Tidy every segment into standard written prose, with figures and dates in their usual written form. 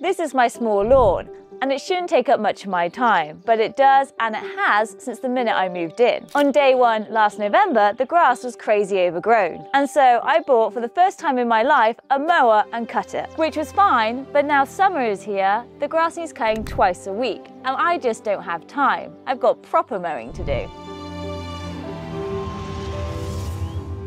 This is my small lawn, and it shouldn't take up much of my time, but it does, and it has since the minute I moved in. On day one last November, the grass was crazy overgrown, and so I bought for the first time in my life a mower and cut it, which was fine, but now summer is here, the grass needs cutting twice a week, and I just don't have time. I've got proper mowing to do.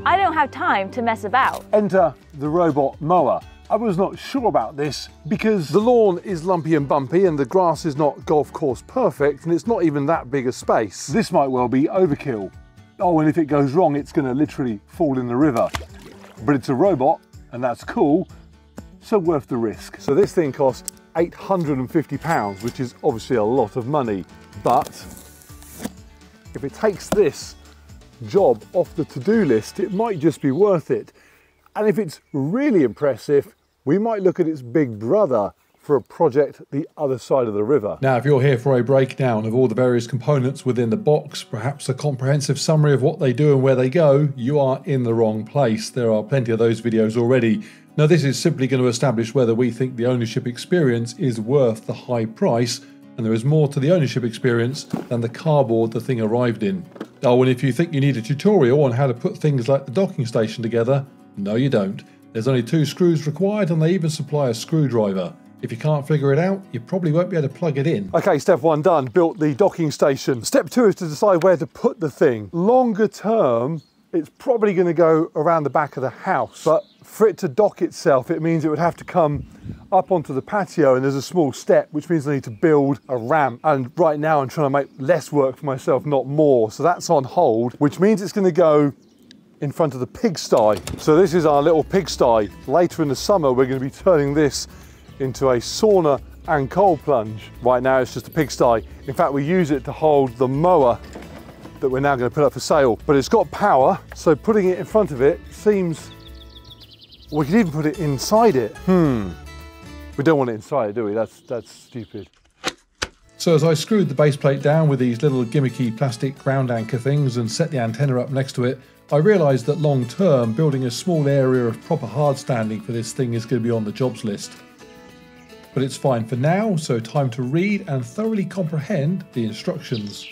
I don't have time to mess about. Enter the robot mower. I was not sure about this because the lawn is lumpy and bumpy and the grass is not golf course perfect and it's not even that big a space. This might well be overkill. Oh, and if it goes wrong, it's going to literally fall in the river. But it's a robot and that's cool, so worth the risk. So this thing cost £850, which is obviously a lot of money. But if it takes this job off the to-do list, it might just be worth it. And if it's really impressive, we might look at its big brother for a project the other side of the river. Now, if you're here for a breakdown of all the various components within the box, perhaps a comprehensive summary of what they do and where they go, you are in the wrong place. There are plenty of those videos already. Now, this is simply going to establish whether we think the ownership experience is worth the high price, and there is more to the ownership experience than the cardboard the thing arrived in. Oh, and if you think you need a tutorial on how to put things like the docking station together, no you don't. There's only 2 screws required and they even supply a screwdriver. If you can't figure it out, you probably won't be able to plug it in. Okay, step 1 done, built the docking station. Step 2 is to decide where to put the thing. Longer term, it's probably going to go around the back of the house, but for it to dock itself, it means it would have to come up onto the patio and there's a small step, which means I need to build a ramp. And right now I'm trying to make less work for myself, not more. So that's on hold, which means it's going to go in front of the pigsty. So this is our little pigsty. Later in the summer, we're going to be turning this into a sauna and cold plunge. Right now it's just a pigsty. In fact, we use it to hold the mower that we're now going to put up for sale. But it's got power, so putting it in front of it seems... We could even put it inside it. We don't want it inside, do we? That's stupid. So as I screwed the base plate down with these little gimmicky plastic ground anchor things and set the antenna up next to it, I realised that long term, building a small area of proper hard standing for this thing is going to be on the jobs list. But it's fine for now, so time to read and thoroughly comprehend the instructions.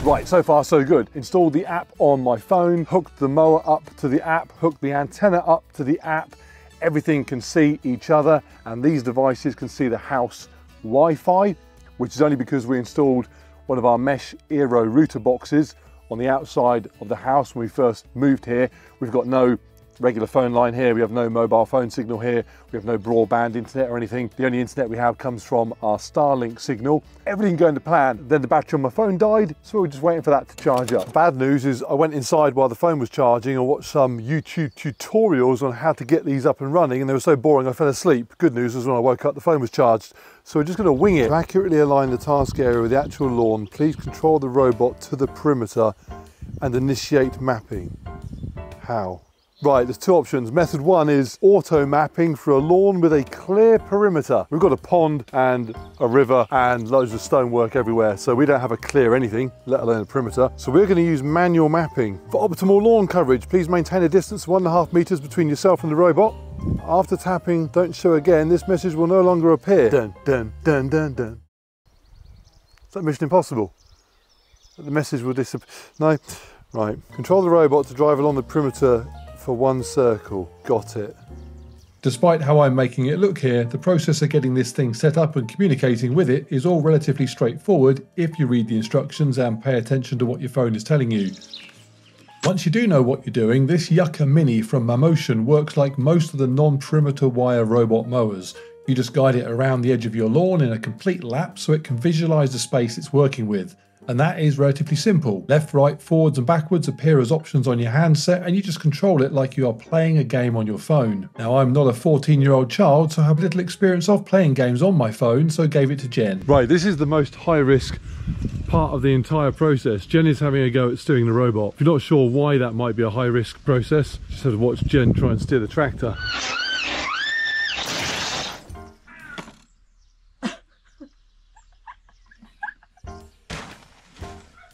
Right, so far so good. Installed the app on my phone, hooked the mower up to the app, hooked the antenna up to the app. Everything can see each other and these devices can see the house Wi-Fi, which is only because we installed one of our mesh Aero router boxes on the outside of the house when we first moved here. We've got no regular phone line here, we have no mobile phone signal here, we have no broadband internet or anything. The only internet we have comes from our Starlink signal. Everything going to plan. Then the battery on my phone died, so we're just waiting for that to charge up. Bad news is I went inside while the phone was charging and watched some YouTube tutorials on how to get these up and running, and they were so boring I fell asleep. Good news is when I woke up the phone was charged. So we're just going to wing it. To accurately align the task area with the actual lawn, please control the robot to the perimeter and initiate mapping. How? Right, there's 2 options. Method 1 is auto mapping for a lawn with a clear perimeter. We've got a pond and a river and loads of stonework everywhere, so we don't have a clear anything, let alone a perimeter. So we're going to use manual mapping. For optimal lawn coverage, please maintain a distance of 1.5 meters between yourself and the robot. After tapping, don't show again, this message will no longer appear. Dun, dun, dun, dun, dun. Is that Mission Impossible? The message will disappear. No? Right. Control the robot to drive along the perimeter for 1 circle. Got it. Despite how I'm making it look here, the process of getting this thing set up and communicating with it is all relatively straightforward if you read the instructions and pay attention to what your phone is telling you. Once you do know what you're doing, this Yuka Mini from Motion works like most of the non-perimeter wire robot mowers. You just guide it around the edge of your lawn in a complete lap so it can visualize the space it's working with. And that is relatively simple. Left, right, forwards and backwards appear as options on your handset and you just control it like you are playing a game on your phone. Now, I'm not a 14-year-old child, so I have little experience of playing games on my phone, so gave it to Jen. Right, this is the most high-risk part of the entire process. Jen is having a go at steering the robot. If you're not sure why that might be a high-risk process, just have to watch Jen try and steer the tractor.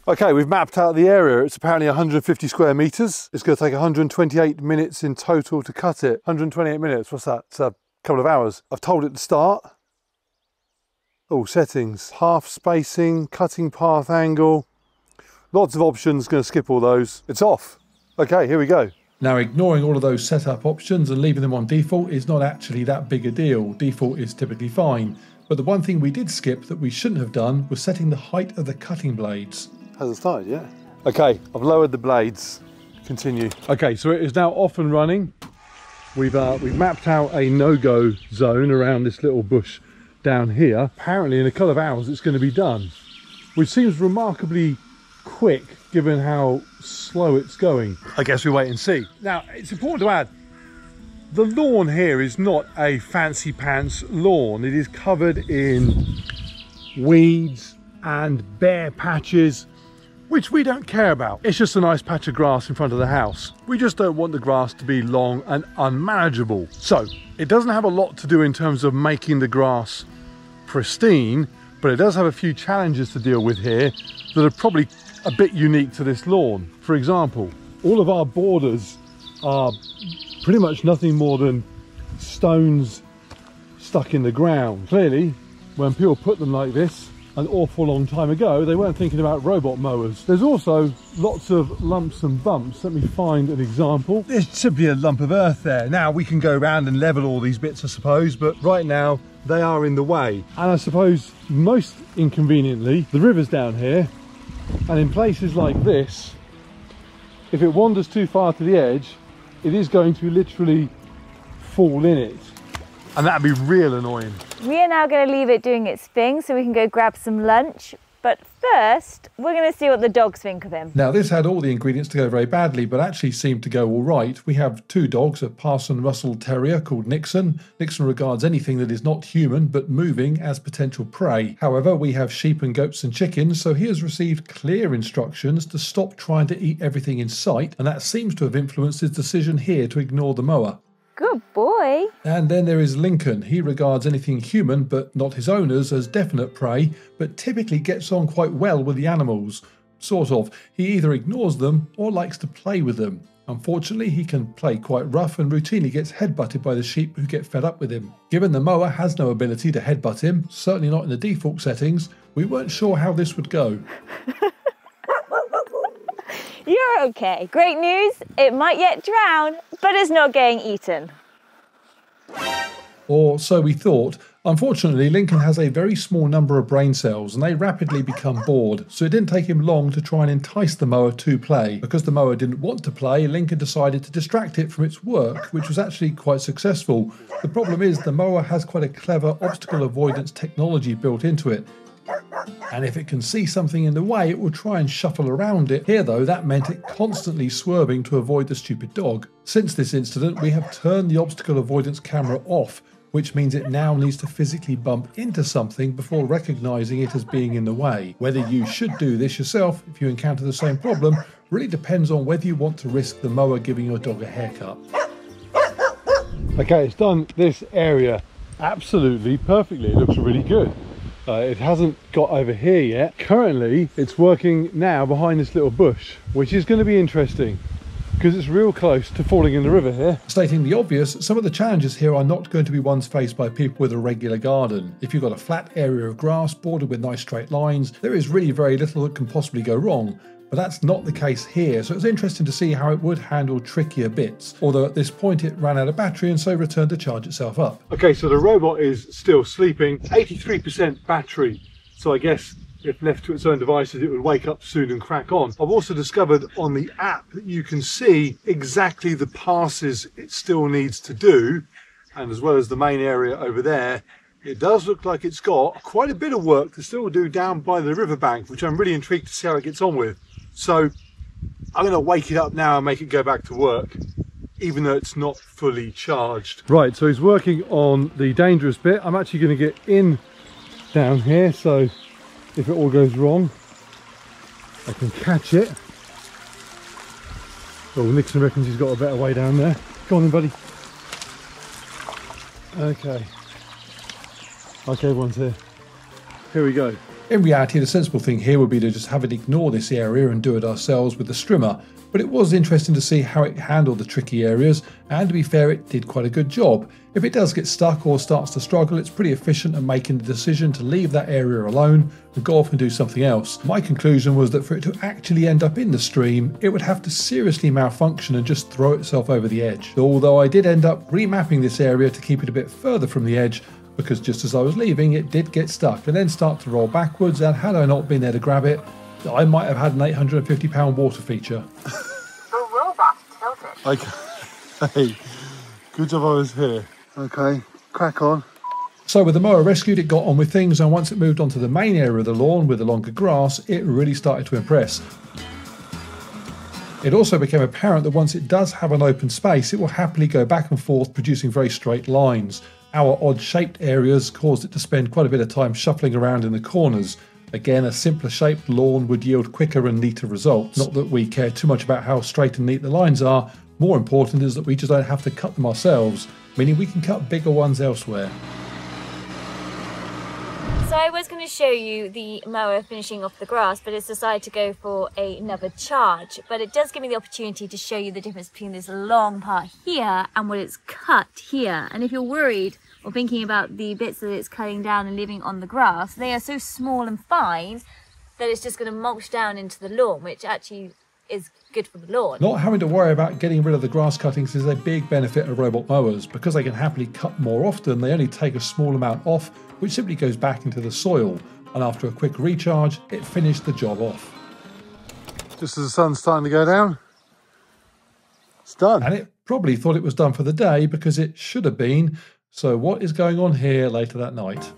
Okay, we've mapped out the area. It's apparently 150 square meters. It's going to take 128 minutes in total to cut it. 128 minutes, what's that? It's couple of hours. I've told it to start. Oh, settings, path spacing, cutting path angle. Lots of options, going to skip all those. It's off. Okay, here we go. Now, ignoring all of those setup options and leaving them on default is not actually that big a deal. Default is typically fine. But the one thing we did skip that we shouldn't have done was setting the height of the cutting blades. Hasn't started yet. Okay, I've lowered the blades. Continue. Okay, so it is now off and running. We've mapped out a no-go zone around this little bush down here. Apparently in a couple of hours it's going to be done, which seems remarkably quick given how slow it's going. I guess we wait and see. Now, it's important to add, the lawn here is not a fancy pants lawn. It is covered in weeds and bare patches, which we don't care about. It's just a nice patch of grass in front of the house. We just don't want the grass to be long and unmanageable. So it doesn't have a lot to do in terms of making the grass pristine, but it does have a few challenges to deal with here that are probably a bit unique to this lawn. For example, all of our borders are pretty much nothing more than stones stuck in the ground. Clearly, when people put them like this an awful long time ago, they weren't thinking about robot mowers. There's also lots of lumps and bumps. Let me find an example. There should be a lump of earth there. Now we can go around and level all these bits, I suppose, but right now they are in the way. And I suppose most inconveniently, the river's down here, and in places like this, if it wanders too far to the edge, it is going to literally fall in it. And that'd be real annoying. We are now going to leave it doing its thing so we can go grab some lunch. But first, we're going to see what the dogs think of him. Now, this had all the ingredients to go very badly, but actually seemed to go all right. We have two dogs, a Parson Russell Terrier called Nixon. Nixon regards anything that is not human but moving as potential prey. However, we have sheep and goats and chickens, so he has received clear instructions to stop trying to eat everything in sight, and that seems to have influenced his decision here to ignore the mower. Good boy. And then there is Lincoln. He regards anything human, but not his owners, as definite prey, but typically gets on quite well with the animals. Sort of. He either ignores them or likes to play with them. Unfortunately, he can play quite rough and routinely gets headbutted by the sheep who get fed up with him. Given the mower has no ability to headbutt him, certainly not in the default settings, we weren't sure how this would go. You're okay. Great news, it might yet drown, but it's not getting eaten. Or so we thought. Unfortunately, Lincoln has a very small number of brain cells and they rapidly become bored, so it didn't take him long to try and entice the mower to play. Because the mower didn't want to play, Lincoln decided to distract it from its work, which was actually quite successful. The problem is the mower has quite a clever obstacle avoidance technology built into it. And if it can see something in the way, it will try and shuffle around it. Here though, that meant it constantly swerving to avoid the stupid dog. Since this incident, we have turned the obstacle avoidance camera off, which means it now needs to physically bump into something before recognising it as being in the way. Whether you should do this yourself if you encounter the same problem really depends on whether you want to risk the mower giving your dog a haircut. Okay, it's done this area absolutely perfectly. It looks really good. It hasn't got over here yet. Currently, it's working now behind this little bush, which is going to be interesting because it's real close to falling in the river here. Stating the obvious, some of the challenges here are not going to be ones faced by people with a regular garden. If you've got a flat area of grass bordered with nice straight lines, there is really very little that can possibly go wrong. But that's not the case here, so it's interesting to see how it would handle trickier bits. Although at this point it ran out of battery and so returned to charge itself up. Okay, so the robot is still sleeping, 83% battery. So I guess if left to its own devices, it would wake up soon and crack on. I've also discovered on the app that you can see exactly the passes it still needs to do. And as well as the main area over there, it does look like it's got quite a bit of work to still do down by the riverbank, which I'm really intrigued to see how it gets on with. So I'm going to wake it up now and make it go back to work, even though it's not fully charged. Right, so he's working on the dangerous bit. I'm actually going to get in down here, so if it all goes wrong, I can catch it. Oh, Nixon reckons he's got a better way down there. Go on then, buddy. Okay. Okay, everyone's here. Here we go. In reality, the sensible thing here would be to just have it ignore this area and do it ourselves with the strimmer, but it was interesting to see how it handled the tricky areas, and to be fair, it did quite a good job. If it does get stuck or starts to struggle, it's pretty efficient at making the decision to leave that area alone and go off and do something else. My conclusion was that for it to actually end up in the stream, it would have to seriously malfunction and just throw itself over the edge. Although I did end up remapping this area to keep it a bit further from the edge, because just as I was leaving, it did get stuck and then start to roll backwards, and had I not been there to grab it, I might have had an 850-pound water feature. The robot tilted. Okay, good job I was here. Okay, crack on. So with the mower rescued, it got on with things, and once it moved onto the main area of the lawn with the longer grass, it really started to impress. It also became apparent that once it does have an open space, it will happily go back and forth, producing very straight lines. Our odd-shaped areas caused it to spend quite a bit of time shuffling around in the corners. Again, a simpler shaped lawn would yield quicker and neater results. Not that we care too much about how straight and neat the lines are, more important is that we just don't have to cut them ourselves, meaning we can cut bigger ones elsewhere. So I was going to show you the mower finishing off the grass, but it's decided to go for another charge. But it does give me the opportunity to show you the difference between this long part here and what it's cut here. And if you're worried or thinking about the bits that it's cutting down and leaving on the grass, they are so small and fine that it's just going to mulch down into the lawn, which actually is good for the lawn. Not having to worry about getting rid of the grass cuttings is a big benefit of robot mowers. Because they can happily cut more often, they only take a small amount off, which simply goes back into the soil, and after a quick recharge, it finished the job off. Just as the sun's starting to go down, it's done. And it probably thought it was done for the day, because it should have been. So what is going on here later that night?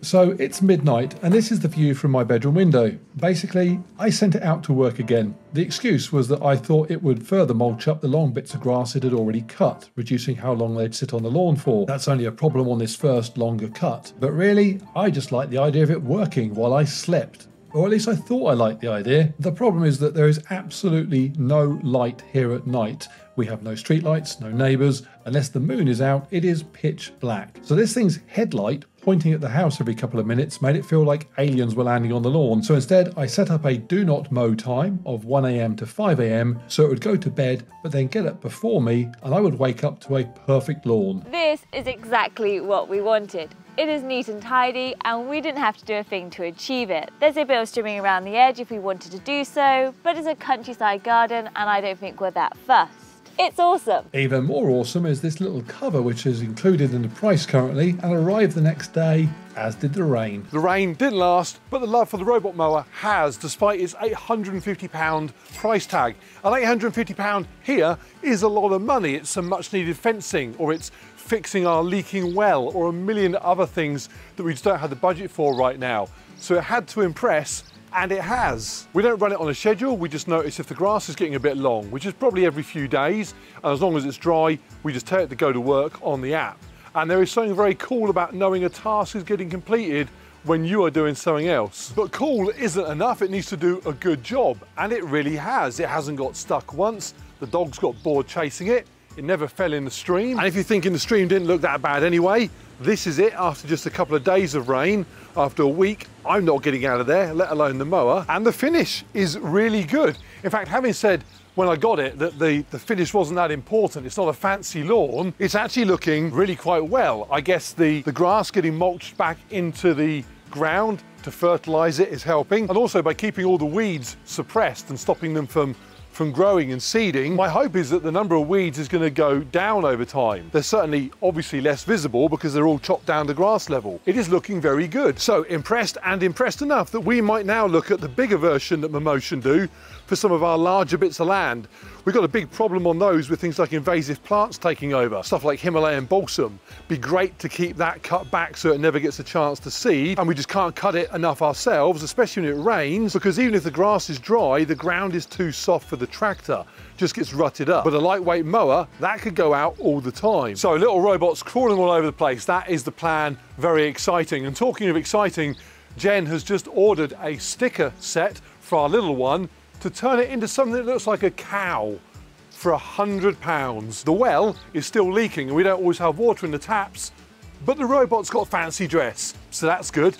So it's midnight, and this is the view from my bedroom window. Basically, I sent it out to work again. The excuse was that I thought it would further mulch up the long bits of grass it had already cut, reducing how long they'd sit on the lawn for. That's only a problem on this first longer cut. But really, I just liked the idea of it working while I slept. Or at least I thought I liked the idea. The problem is that there is absolutely no light here at night. We have no streetlights, no neighbours. Unless the moon is out, it is pitch black. So this thing's headlight pointing at the house every couple of minutes made it feel like aliens were landing on the lawn. So instead, I set up a do not mow time of 1 AM to 5 AM so it would go to bed, but then get up before me, and I would wake up to a perfect lawn. This is exactly what we wanted. It is neat and tidy, and we didn't have to do a thing to achieve it. There's a bit of trimming around the edge if we wanted to do so, but it's a countryside garden and I don't think we're that fussed. It's awesome. Even more awesome is this little cover, which is included in the price currently and arrived the next day, as did the rain. The rain didn't last, but the love for the robot mower has, despite its £850 price tag. And £850 here is a lot of money. It's some much needed fencing, or it's fixing our leaking well, or a million other things that we just don't have the budget for right now. So it had to impress, and it has. We don't run it on a schedule, we just notice if the grass is getting a bit long, which is probably every few days, and as long as it's dry, we just tell it to go to work on the app. And there is something very cool about knowing a task is getting completed when you are doing something else. But cool isn't enough, it needs to do a good job, and it really has. It hasn't got stuck once, the dogs got bored chasing it, it never fell in the stream. And if you're thinking the stream didn't look that bad anyway, this is it after just a couple of days of rain. After a week, I'm not getting out of there, let alone the mower. And the finish is really good. In fact, having said when I got it that the finish wasn't that important, it's not a fancy lawn, it's actually looking really quite well. I guess the grass getting mulched back into the ground to fertilise it is helping. And also by keeping all the weeds suppressed and stopping them from growing and seeding, my hope is that the number of weeds is going to go down over time. They're certainly obviously less visible because they're all chopped down to grass level. It is looking very good. So impressed, and impressed enough that we might now look at the bigger version that Momotion do for some of our larger bits of land. We've got a big problem on those with things like invasive plants taking over, stuff like Himalayan balsam. Be great to keep that cut back so it never gets a chance to seed, and we just can't cut it enough ourselves, especially when it rains, because even if the grass is dry, the ground is too soft for the tractor, just gets rutted up. But a lightweight mower, that could go out all the time. So little robots crawling all over the place, that is the plan. Very exciting. And talking of exciting, Jen has just ordered a sticker set for our little one to turn it into something that looks like a cow for £100. The well is still leaking and we don't always have water in the taps, But the robot's got fancy dress, so that's good.